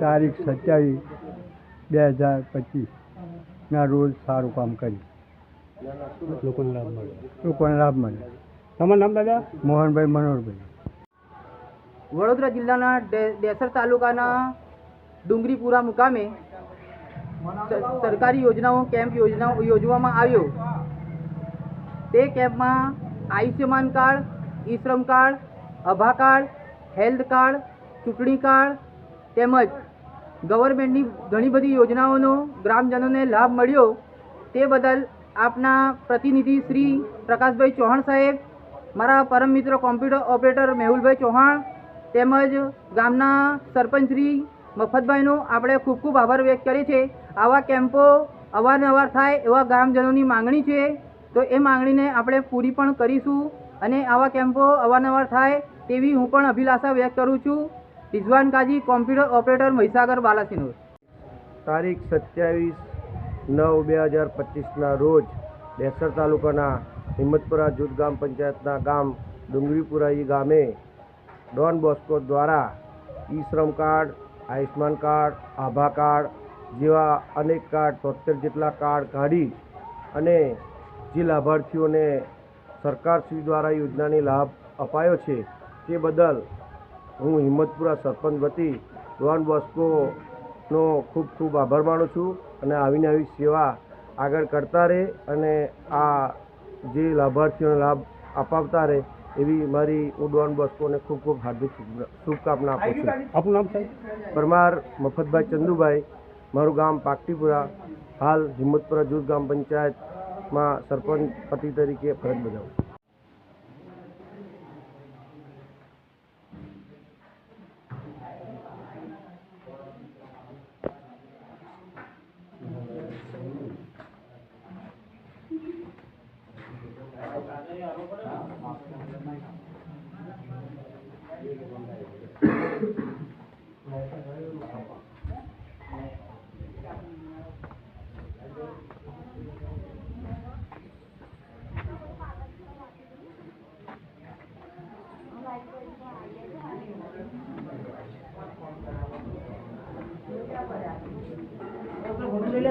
તારીખ 27/2025 રોજ સારું કામ કર્યું, લોકોને લાભ મળે। તમારું નામ દાદા? મોહનભાઈ મનોહરભાઈ। વડોદરા જિલ્લાના ડેસર તાલુકાના ડુંગરીપુરા મુકામે સરકારી યોજનાઓ કેમ્પ યોજવામાં આવ્યો। તે કેમ્પમાં આયુષ્યમાન કાર્ડ, ઈ શ્રમ કાર્ડ, આભા કાર્ડ, હેલ્થ કાર્ડ, ચૂંટણી કાર્ડ તેમજ ગવર્મેન્ટની ઘણી બધી યોજનાઓનો ગ્રામજનોને લાભ મળ્યો। તે બદલ આપના પ્રતિનિધિ શ્રી પ્રકાશભાઈ ચૌહાણ સાહેબ, મારા પરમ મિત્ર કોમ્પ્યુટર ઓપરેટર મેહુલભાઈ ચૌહાણ તેમજ ગામના સરપંચ શ્રી મફતભાઈનો આપણે ખૂબ ખૂબ આભાર વ્યક્ત કરીએ છીએ। આવા કેમ્પો અવારનવાર થાય એવા ગ્રામજનોની માંગણી છે, તો એ માંગણીને આપણે પૂરી પણ કરીશું અને આવા કેમ્પો અવારનવાર થાય તેવી હું પણ અભિલાષા વ્યક્ત કરું છું। Rizwan Kazi, computer operator, Mahisagar, Balasinor. તારીખ 27/9/2025 રોજ ડેસર તાલુકાના હિંમતપુરા જૂથ ગ્રામ પંચાયતના ગામ ડુંગરીપુરા ગામે ડોન બોસ્કો દ્વારા ઈ શ્રમ કાર્ડ, આયુષ્માન કાર્ડ, આભા કાર્ડ જેવા અનેક કાર્ડ 73 જેટલા કાર્ડ કાઢી અને જે લાભાર્થીઓને સરકારશ્રી દ્વારા યોજનાની લાભ અપાયો છે તે બદલ હું હિંમતપુરા સરપંચ વતી ડોન બોસ્કોનો ખૂબ ખૂબ આભાર માનું છું અને આવીને આવી સેવા આગળ કરતા રહે અને આ જે લાભાર્થીઓને લાભ અપાવતા રહે એવી મારી હું ડોન બોસ્કોને ખૂબ ખૂબ હાર્દિક શુભકામના આપું છું। આપનું નામ સાહેબ? પરમાર મફતભાઈ ચંદુભાઈ, મારું ગામ પાકટીપુરા, હાલ હિંમતપુરા જૂથ ગ્રામ પંચાયતમાં સરપંચ પતિ તરીકે ફરજ બજાવું। ले